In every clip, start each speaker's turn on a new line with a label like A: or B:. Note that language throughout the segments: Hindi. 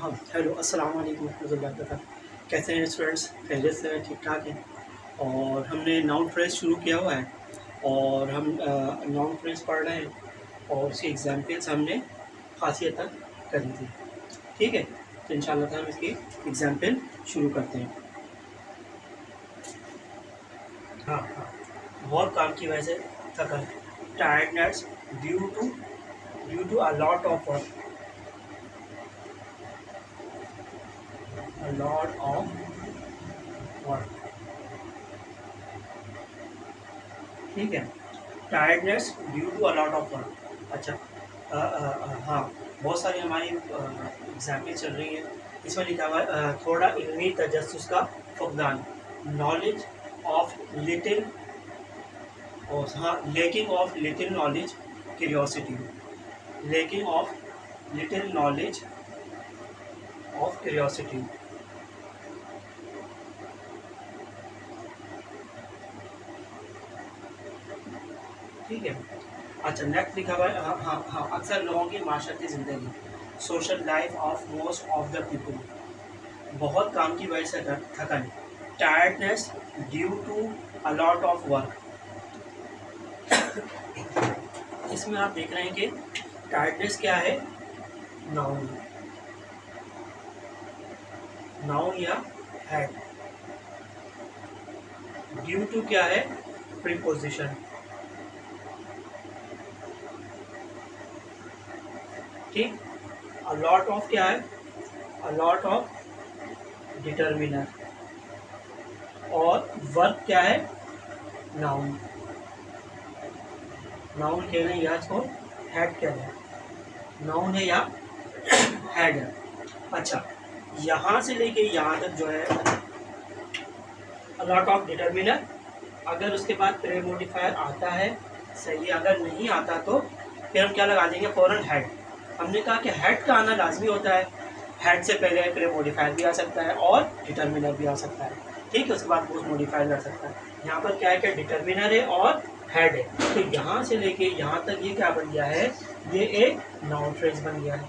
A: हाँ, हेलो, अस्सलाम वालेकुम रहमतुल्लाहि वबरकातुहू। कैसे हैं स्टूडेंट्स? खैरियत से हैं, ठीक-ठाक हैं? और हमने नाउन फ्रेज़ शुरू किया हुआ है और हम नाउन फ्रेज़ पढ़ रहे हैं और उसकी एग्ज़ाम्पल्स हमने ख़ासियत तक करी थी, ठीक है? तो इंशाअल्लाह ताला हम इसकी एग्ज़ाम्पल शुरू करते हैं। हाँ, हाँ, बहुत काम की वजह से थकन, tiredness due to a lot of work, a lot of work, ठीक है? Tiredness due to a lot of work. अच्छा, हाँ, बहुत सारी हमारी एग्ज़ाम्पल चल रही हैं। इसमें लिखा हुआ है थोड़ा इल्मी तजस्सुस का फुक़दान, नॉलेज ऑफ लिटिल, और हाँ, lacking of little knowledge, curiosity, lacking of little knowledge of curiosity, ठीक है? अच्छा, नेक्स्ट लिखा हुआ है हाँ, हाँ, हाँ, अक्सर लोगों की माशरती ज़िंदगी, social life of most of the people, बहुत काम की वजह से थकन, tiredness due to a lot of work. इसमें आप देख रहे हैं कि टायर्डनेस क्या है? नाउन, नाउन या हैड। ड्यू टू क्या है? प्रीपोजिशन, ठीक। अ लॉट ऑफ क्या है? अ लॉट ऑफ डिटर्मिनर, और वर्क क्या है? नाउन, नाउन कह रहे हैं या इसको हैड कह रहे हैं, नाउन है या हैड है। अच्छा, यहाँ से लेके यहाँ तक जो है अ लॉट ऑफ डिटर्मिनर, अगर उसके बाद प्रे मॉडिफायर आता है सही है, अगर नहीं आता तो फिर हम क्या लगा देंगे? फ़ौरन हैड। हमने कहा कि हैड का आना लाजमी होता है, हैड से पहले प्रे मॉडिफायर भी आ सकता है और डिटर्मिनर भी आ सकता है, ठीक है? उसके बाद पोस्ट मॉडिफायर आ सकता है। यहाँ पर क्या है कि डिटर्मिनर है और हैड है, तो यहाँ से लेके यहाँ तक ये क्या बन गया है? ये एक नाउन फ्रेज बन गया है।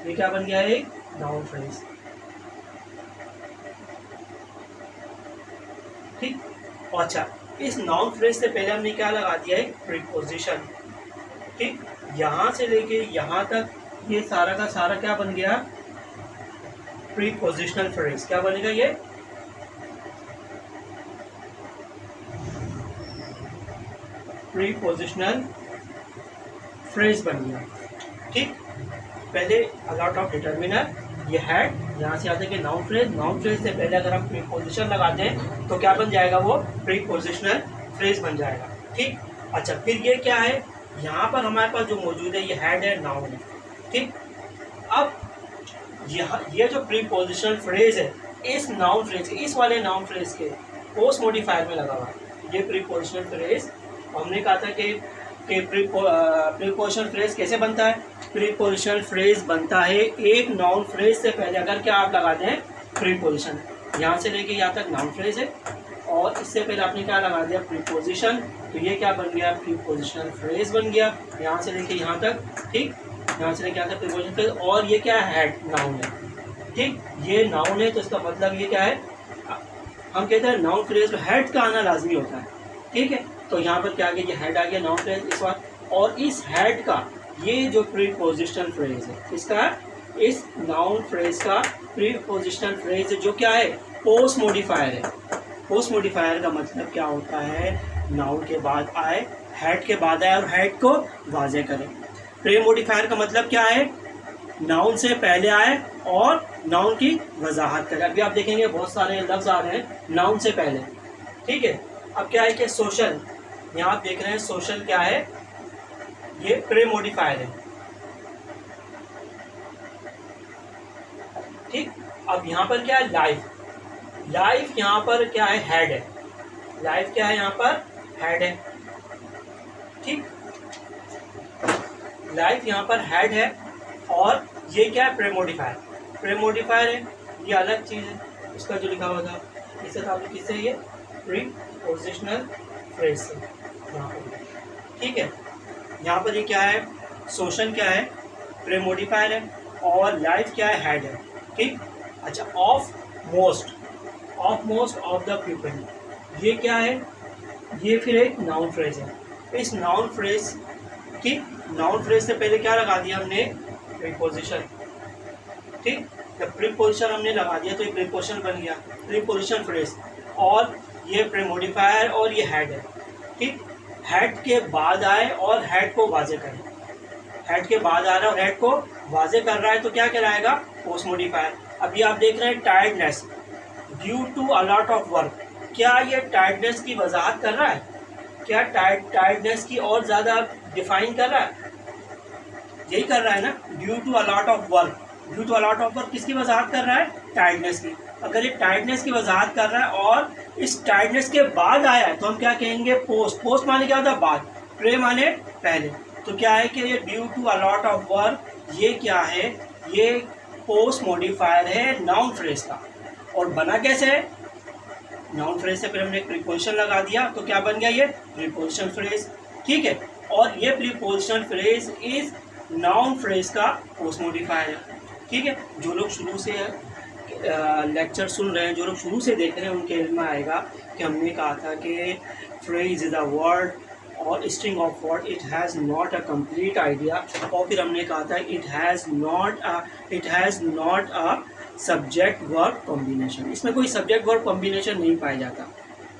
A: ये क्या बन गया है? एक नाउन फ्रेज, ठीक। अच्छा, इस नाउन फ्रेज से पहले हमने क्या लगा दिया है? प्रीपोजिशन, ठीक। यहाँ से लेके यहाँ तक ये सारा का सारा क्या बन गया? Prepositional phrase. क्या बनेगा ये? प्रीपोजिशनल फ्रेज बन गया, ठीक। पहले अ लॉट ऑफ डिटर्मिनर, ये हैड, यहाँ से आते हैं कि नाउन फ्रेज, नाउन फ्रेज से पहले अगर हम प्रीपोजिशन लगाते हैं तो क्या बन जाएगा? वो प्रीपोजिशनल फ्रेज बन जाएगा, ठीक। अच्छा, फिर ये क्या है? यहाँ पर हमारे पास जो मौजूद है ये हैड है, नाउन है, ठीक। अब ये जो प्रीपोजिशनल फ्रेज है, इस नाउन फ्रेज, इस वाले नाउन फ्रेज के पोस्ट मॉडिफायर में लगा हुआ है ये प्रीपोजिशनल फ्रेज। हमने कहा था कि प्रीपोजिशनल फ्रेज कैसे बनता है? प्रीपोजिशनल फ्रेज बनता है एक नाउन फ्रेज से पहले अगर क्या आप लगाते हैं? प्रीपोजिशन। यहाँ से लेके यहाँ तक नाउन फ्रेज है और इससे पहले आपने क्या लगा दिया? प्रीपोजिशन, तो ये क्या बन गया? प्रीपोजिशनल फ्रेज बन गया, यहाँ से लेके यहाँ तक, ठीक। यहाँ से लेके यहाँ तक प्रीपोजिशन फ्रेज, और ये क्या है? हैड, नाउन है, ठीक। ये नाउन है तो इसका मतलब ये क्या है? हम कहते हैं नाउन फ्रेज में हैड का आना लाजमी होता है, ठीक है? तो यहाँ पर क्या आ गया? ये हैड आ गया नाउन फ्रेज इस बार, और इस हैड का ये जो प्रीपोजिशनल फ्रेज है, इसका, इस नाउन फ्रेज का प्रीपोजिशनल फ्रेज जो क्या है? पोस्ट मॉडिफायर है। पोस्ट मॉडिफायर का मतलब क्या होता है? नाउन के बाद आए, हैड के बाद आए और हैड को वाज़े करें। प्री मॉडिफायर का मतलब क्या है? नाउन से पहले आए और नाउन की वजाहत करें। अभी आप देखेंगे बहुत सारे लफ्ज़ आ रहे हैं नाउन से पहले, ठीक है? अब क्या है कि सोशल, यहाँ आप देख रहे हैं सोशल क्या है? ये प्री मॉडिफायर है, ठीक। अब यहाँ पर क्या है? लाइफ, लाइफ यहाँ पर क्या है? हैड है। लाइफ क्या है? यहाँ पर हैड है, ठीक। लाइफ यहाँ पर हैड है और ये क्या है? प्रेमोडिफायर, प्रेमोडिफायर है, ये अलग चीज़ है। इसका जो लिखा हुआ था इससे था किससे? ये प्रीपोजिशनल फ्रेज से, यहाँ पर, ठीक है। यहाँ पर ये क्या है? सोशल क्या है? प्रेमोडिफायर है और लाइफ क्या है? हैड है, ठीक। अच्छा, of most of the people, ये क्या है, ये फिर एक नाउन फ्रेज है। इस नाउन फ्रेज की, नाउन फ्रेज से पहले क्या लगा दिया हमने, प्रीपोजिशन, ठीक। जब प्रीपोजिशन हमने लगा दिया तो ये प्रीपोजिशन बन गया, प्रीपोजिशन फ्रेज। और ये प्रीमोडिफायर और ये हेड है, ठीक। हेड के बाद आए और हेड को वाजे करें, हेड के बाद आ रहा है और हेड को वाजे कर रहा है तो क्या कहलाएगा, पोस्ट मोडिफायर। अभी आप देख रहे हैं tiredness due to a lot of work, क्या ये टायर्डनेस की वजाहत कर रहा है, क्या टायर्डनेस की और ज़्यादा डिफाइन कर रहा है, यही कर रहा है ना, due to a lot of work. Due to a lot of work किसकी वजाहत कर रहा है, टायर्डनेस की। अगर ये टायर्डनेस की वजाहत कर रहा है और इस टायर्डनेस के बाद आया है तो हम क्या कहेंगे, पोस्ट। पोस्ट माने क्या होता है, बाद, प्रे माने पहले। तो क्या है कि ये due to a lot of work, ये क्या है, ये पोस्ट मॉडिफायर है नाउन फ्रेज का। और बना कैसे है, नाउन फ्रेज से फिर हमने प्रीपोजिशन लगा दिया तो क्या बन गया, ये प्रीपोजिशन फ्रेज, ठीक है। और ये preposition phrase is noun phrase का पोस्ट मॉडिफायर है, ठीक है। जो लोग शुरू से लेक्चर सुन रहे हैं, जो लोग शुरू से देख रहे हैं, उनके इल्म में आएगा कि हमने कहा था कि फ्रेज इज़ अ वर्ड और string of word, it has not a complete idea. और फिर हमने कहा था it has not a subject verb combination, इसमें कोई सब्जेक्ट वर्ब कॉम्बिनेशन नहीं पाया जाता,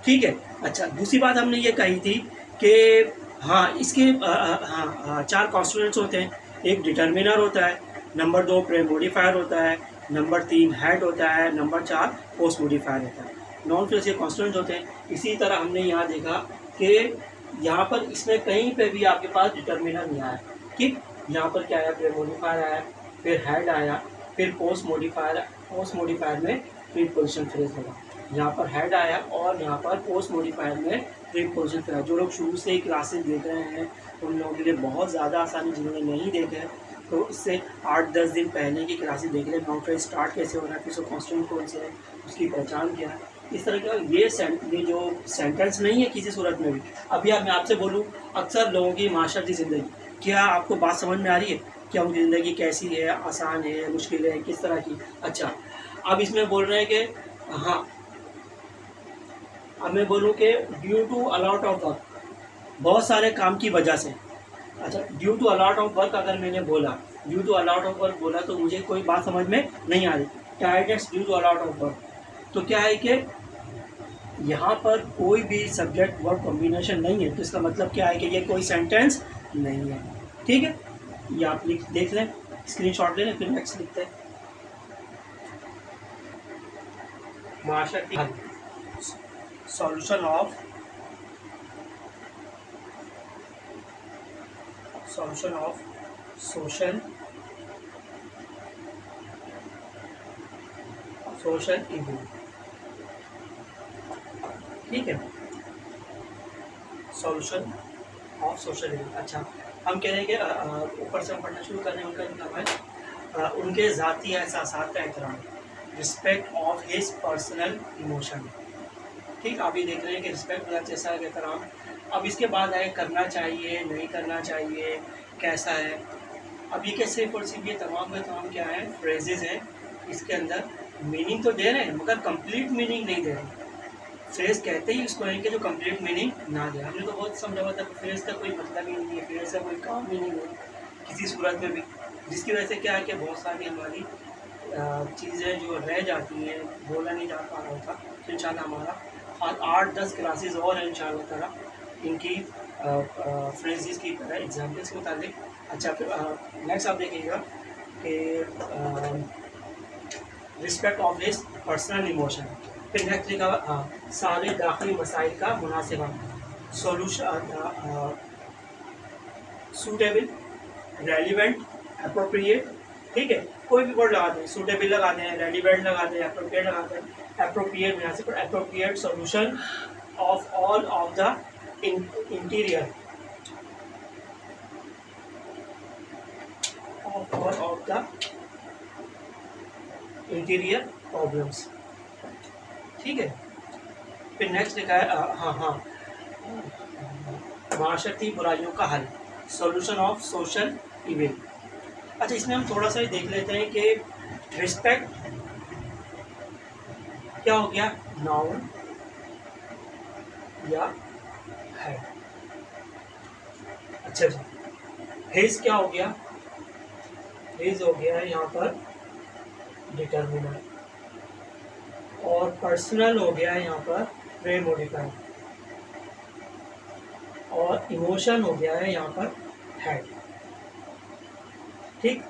A: ठीक है। अच्छा, दूसरी बात हमने ये कही थी कि हाँ, इसके चार कॉन्स्टिट्यूएंट्स होते हैं, एक डिटर्मिनर होता है, नंबर 2 प्रीमोडिफायर होता है, नंबर 3 हेड होता है, नंबर 4 पोस्ट मोडिफायर होता है। नॉन फ्रेज के कॉन्स्टिट्यूएंट्स होते हैं। इसी तरह हमने यहाँ देखा कि यहाँ पर इसमें कहीं पे भी आपके पास डिटर्मिनर नहीं आया, ठीक। यहाँ पर क्या आया, प्रीमोडिफायर आया, फिर हेड आया, फिर पोस्ट मोडिफायर में प्रीपोजिशन फ्रेज लगा, यहाँ पर हेड आया और यहाँ पर पोस्ट मोडिफायर में प्रीपोजिशन फ्रेज। जो लोग शुरू से ही क्लासेस देख रहे हैं उन लोगों के लिए बहुत ज़्यादा आसानी, जिन्होंने नहीं देखे हैं तो इससे 8-10 दिन पहले की क्लासेस देख लें, नाउन फ्रेज स्टार्ट कैसे हो रहा है, फिर उसका कॉन्स्टिट्यूएंट कौन से है, उसकी पहचान क्या है, इस तरह का। ये जो सेंटेंस नहीं है किसी सूरत में भी। अभी मैं आपसे बोलूँ, अक्सर लोगों की माशरती ज़िंदगी, क्या आपको बात समझ में आ रही है, क्या उनकी ज़िंदगी कैसी है, आसान है, मुश्किल है, किस तरह की। अच्छा, अब इसमें बोल रहे हैं कि हाँ, अब मैं बोलूँ कि due to a lot of work, बहुत सारे काम की वजह से। अच्छा, due to a lot of work अगर मैंने बोला, due to a lot of work बोला तो मुझे कोई बात समझ में नहीं आ रही, tiredness due to a lot of work, तो क्या है कि यहाँ पर कोई भी सब्जेक्ट वर्ब कॉम्बिनेशन नहीं है, तो इसका मतलब क्या है कि ये कोई सेंटेंस नहीं है, ठीक है। ये आप देख लें, स्क्रीनशॉट ले लें, फिर नेक्स्ट लिखते हैं। माशरती हल, सॉल्यूशन ऑफ सोशल इवल, ठीक है, सॉल्यूशन ऑफ सोशल इवल। अच्छा, हम कह रहे हैं कि ऊपर से हम पढ़ना शुरू कर रहे हैं, उनका मतलब है उनके ज़ाती एहसासात का एहतराम, respect of his personal emotion, ठीक। आप ये देख रहे हैं कि रिस्पेक्ट जैसा है, एहतराम। अब इसके बाद आए करना चाहिए, नहीं करना चाहिए, कैसा है। अब ये क्या सिर्फ और सिर्फ ये तमाम के तमाम क्या है, फ्रेजेस हैं, इसके अंदर मीनिंग तो दे रहे हैं मगर कंप्लीट मीनिंग नहीं दे रहे। फ्रेज कहते ही इसको है कि जो कंप्लीट मीनिंग ना दे। हमने तो बहुत समझा हुआ था फ्रेज का कोई मतलब ही नहीं है, फ्रेज का कोई काम ही नहीं है किसी सूरत में भी, जिसकी वजह से क्या है कि बहुत सारी हमारी चीज़ें जो रह जाती हैं, बोला नहीं जा पा रहा था। तो इंशाल्लाह हमारा 8-10 क्लासेस और हैं इंशाल्लाह ताला इनकी फ्रेजेस की तरह एग्जाम्पल्स के मुताबिक। अच्छा, फिर नेक्स्ट आप देखिएगा कि respect of his personal emotion, फिर नेक्स्ट लिखा हुआ सारे दाखिली मसाइल का मुनासिबा, सोल्यूशन, सूटेबल, रेलिवेंट, अप्रोप्रिएट, ठीक है। कोई भी वर्ड लगाते हैं, सूटेबल लगाते हैं, रेलिवेंट लगाते हैं, अप्रोप्रिएट लगाते हैं। अप्रोप्रिएट में यहाँ से appropriate solution of all of the interior of the interior problems, ठीक है। फिर नेक्स्ट लिखा है माशरती बुराइयों का हल, सॉल्यूशन ऑफ सोशल इविल। अच्छा, इसमें हम थोड़ा सा ही देख लेते हैं कि रिस्पेक्ट क्या हो गया, नाउन या हेड। अच्छा जी, हिज क्या हो गया, हिज हो गया यहाँ पर डिटर्मिनर, और पर्सनल हो गया यहाँ पर प्रे मॉडिफायर, और इमोशन हो गया है यहाँ पर हेड। ठीक,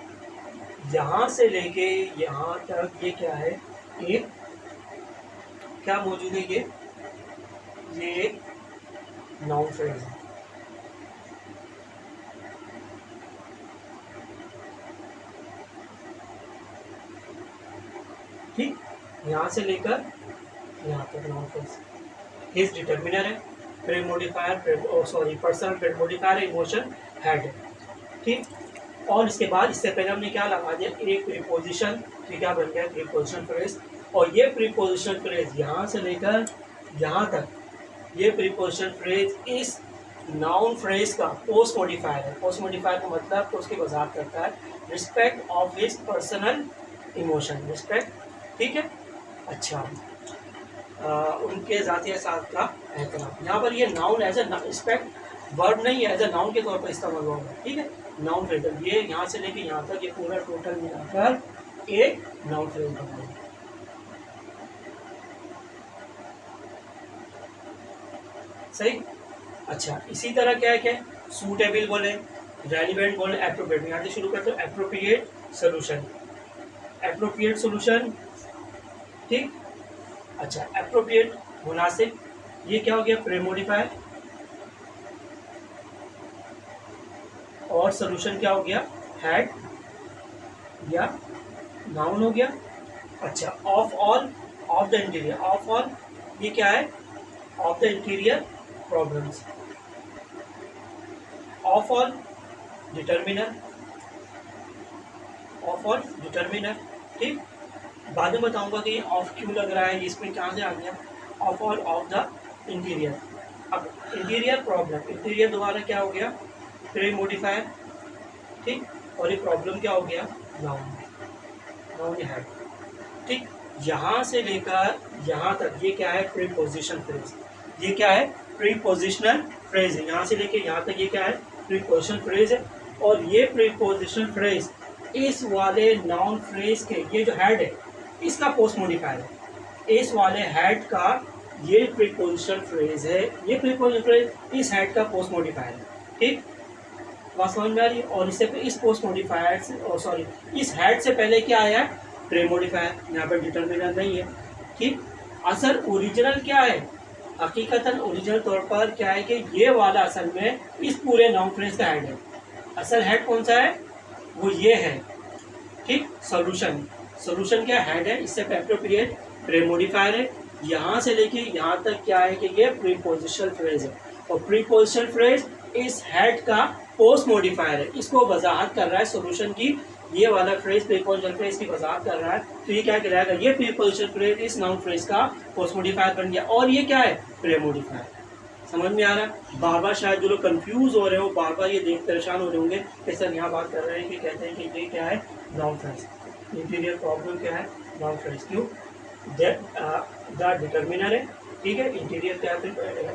A: यहाँ से लेके यहाँ तक ये क्या है, एक क्या मौजूद है, ये एक नाउन फ्रेज है। ठीक, यहाँ से लेकर यहाँ तक नाउन फ्रेज। हिज डिटर्मिनर है, pre modifier sorry personal pre modifier, emotion head है। ठीक, और इसके बाद इससे पहले हमने क्या लगा दिया, एक प्रीपोजिशन, तो क्या बन गया प्रीपोजिशन फ्रेज। और ये प्रीपोजिशन फ्रेज यहाँ से लेकर यहाँ तक, ये प्रीपोजिशन फ्रेज इस नाउन फ्रेज का पोस्ट मॉडिफायर है। पोस्ट मॉडिफायर का मतलब तो उसकी वजाहत करता है respect of his personal emotion, respect. ठीक है, अच्छा, उनके ज़ाती एहसास का एहतराम। यहाँ पर ये noun as a respect word नहीं है, एज ए नाउन के तौर पर इस्तेमाल हुआ है। ठीक है, नाउन फ्रेज, ये यहाँ से लेके यहाँ तक ये पूरा टोटल मिलाकर एक नाउन फ्रेज बन गया। सही, अच्छा, इसी तरह क्या है, क्या सूटेबल बोले, रेलिवेंट बोले, एप्रोप्रिएट। यहाँ से शुरू करते हैं, एप्रोप्रिएट सोल्यूशन, एप्रोप्रिएट सोल्यूशन। ठीक, अच्छा, एप्रोप्रिएट मुनासिब, ये क्या हो गया प्रे मॉडिफायर, और सोल्यूशन क्या हो गया हेड या नाउन हो गया। अच्छा, of all, of the interior, of all ये क्या है, of the interior problems, of all determiner, of all determiner. ठीक, बाद में बताऊंगा कि ऑफ क्यों लग रहा है, इसमें कहाँ से आ गया, of all of the interior. अब इंटीरियर प्रॉब्लम, इंटीरियर दोबारा क्या हो गया प्रे मॉडिफायर। ठीक, और ये प्रॉब्लम क्या हो गया नाउन, नाउन है। ठीक, यहाँ से लेकर यहाँ तक ये क्या है प्रीपोजिशन फ्रेज, ये क्या है प्रीपोजिशनल फ्रेज है। यहाँ से लेकर यहाँ तक ये क्या है प्रीपोजिशन फ्रेज है। और ये प्रीपोजिशन फ्रेज इस वाले नाउन फ्रेज के, ये जो हेड है इसका पोस्ट मॉडिफायर है, इस वाले हेड का ये प्रीपोजिशन फ्रेज है, ये प्रीपोजिशन फ्रेज इस हेड का पोस्ट मॉडिफायर है। ठीक, बात समझ में आ रही है। और इससे इस पोस्ट मॉडिफायर से सॉरी इस हेड से पहले क्या आया है प्रे मॉडिफायर, यहाँ पर डिटर्मिनर नहीं है। ठीक, असल ओरिजिनल क्या है, हकीकतन ओरिजिनल तौर पर क्या है कि ये वाला असल में इस पूरे नाउन फ्रेज का हेड है। असल हेड कौन सा है, वो ये है। ठीक, सोल्यूशन, सोल्यूशन क्या हेड है, इससे एप्रोप्रिएट प्रे मॉडिफायर है। यहाँ से लेके यहाँ तक क्या है कि ये प्रीपोजिशनल फ्रेज है, और प्रीपोजिशनल फ्रेज इस हेड का पोस्ट मॉडिफायर है, इसको वजाहत कर रहा है सोल्यूशन की। ये वाला फ्रेज प्रीपोजिशनल फ्रेज की वजाहत कर रहा है, तो ये क्या कहलाएगा, ये प्रीपोजिशनल फ्रेज इस नाउन फ्रेज का पोस्ट मॉडिफायर बन गया, और ये क्या है प्रे मॉडिफायर। समझ में आ रहा है। बार बार शायद जो लोग कंफ्यूज हो रहे हो, बार बार ये देख परेशान हो रहे होंगे कि सर यहाँ बात कर रहे हैं कि कहते हैं कि ये क्या है नाउन फ्रेज, इंटीरियर प्रॉब्लम क्या है नाउन फ्रेज, क्यों द डिटर्मिनर है। ठीक है, इंटीरियर क्या है,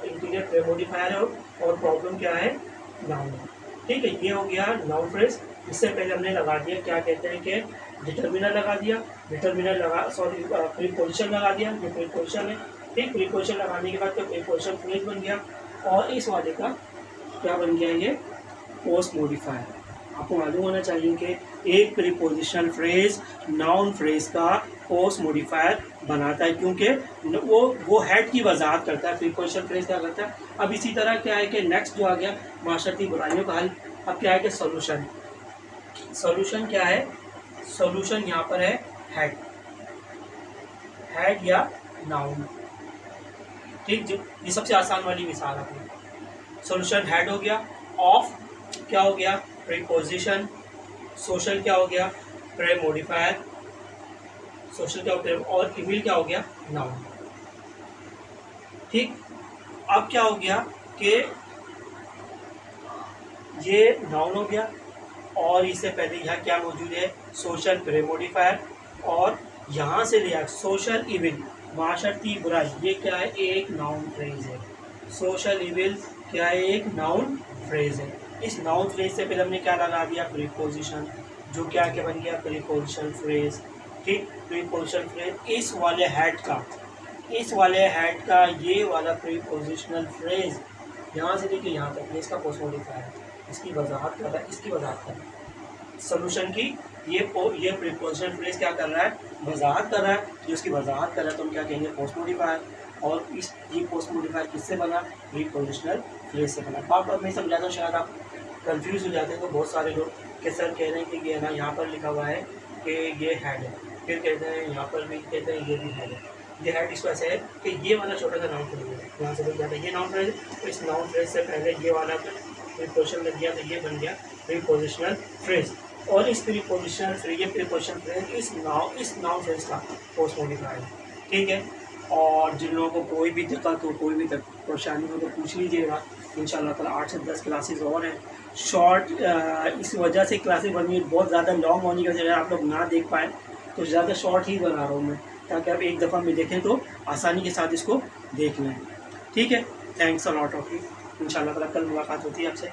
A: इंटीरियर प्रे मॉडिफायर है, और प्रॉब्लम क्या है नाउन है। ठीक है, ये हो गया नाउन फ्रेज। इससे पहले हमने लगा दिया क्या कहते हैं कि डिटर्मिनर लगा दिया, डिटर्मिनर लगा सॉरी प्रीपोजिशन लगा दिया, ये प्रीपोजिशन है। ठीक, प्रीपोजिशन लगाने के बाद तो प्रीपोजिशन फ्रेज बन गया, और इस वाले का क्या बन गया ये पोस्ट मॉडिफायर। आपको मालूम होना चाहिए कि एक प्रीपोजिशन फ्रेज नाउन फ्रेज का पोस्ट मॉडिफायर बनाता है, क्योंकि वो हेड की वजाहत करता है। प्रीपोजिशन फ्रेज क्या करता है। अब इसी तरह क्या है कि नेक्स्ट जो आ गया माशरती बुराइयों का हल। अब क्या है कि सोल्यूशन, सोल्यूशन क्या है, सोल्यूशन यहाँ पर है हेड, हेड या नाउन। ठीक, जो ये सबसे आसान वाली मिसाल आपने, सोल्यूशन हेड हो गया, ऑफ क्या हो गया प्रीपोजिशन, सोशल क्या हो गया प्रे मॉडिफायर, सोशल क्या हो गया, और इविल क्या हो गया नाउन। ठीक, अब क्या हो गया कि ये नाउन हो गया, और इससे पहले यहाँ क्या मौजूद है सोशल प्रे मॉडिफायर, और यहाँ से लिया सोशल इविल, माशरती बुराई, ये क्या है, एक नाउन फ्रेज है। सोशल इविल क्या है, एक नाउन फ्रेज है। इस नाउन फ्रेज से पहले हमने क्या लगा दिया, प्रीपोजिशन, जो क्या क्या बन गया, प्रीपोजिशन फ्रेज। ठीक, प्रीपोजिशन फ्रेज इस वाले हेड का, इस वाले हेड का ये वाला प्रीपोजिशनल फ्रेज यहाँ से लेके यहाँ तक, ये इसका पोस्ट मॉडिफायर है, इसकी वजाहत कर रहा है, इसकी वजाहत कर रहा है सोल्यूशन की। ये प्रीपोजिशन फ्रेज क्या कर रहा है, वजाहत कर रहा है, जो उसकी वजाहत कर रहा है तो हम क्या कहेंगे, पोस्ट मॉडिफायर। और इस ये पोस्ट मॉडिफायर किससे बना, प्रीपोजिशनल फ्रेज से बना। बार बार मैं समझाता हूँ, शायद आप कंफ्यूज हो जाते हैं। तो बहुत सारे लोग के सर कह रहे हैं कि ये ना यहाँ पर लिखा हुआ है कि ये हेड है, फिर कहते हैं यहाँ पर भी कहते हैं ये भी हेड है। ये हेड इस वजह से है कि ये वाला छोटा सा नाउन फ्रेज है, यहाँ से लग जाता है ये नाउन फ्रेज, तो इस नाउन फ्रेज से पहले ये वाला प्रीपोजिशन लग गया तो ये बन गया प्रीपोजिशनल फ्रेज। और इस प्रीपोजिशनल फ्रेज, ये प्रीपोजिशन फ्रेज इस नाउन फ्रेज का पोस्ट मॉडिफायर है। ठीक है, और जिन लोगों को कोई भी दिक्कत हो, कोई भी परेशानी हो तो पूछ लीजिएगा। इंशाल्लाह ताला 8 से 10 क्लासेस और हैं शॉर्ट। इस वजह से क्लासेस बनी बहुत ज़्यादा लॉन्ग होने की वजह से आप लोग ना देख पाए, तो ज़्यादा शॉर्ट ही बना रहा हूँ मैं, ताकि आप एक दफ़ा में देखें तो आसानी के साथ इसको देख लें। ठीक है, thanks a lot of you. इंशाल्लाह ताला कल मुलाकात होती है आपसे।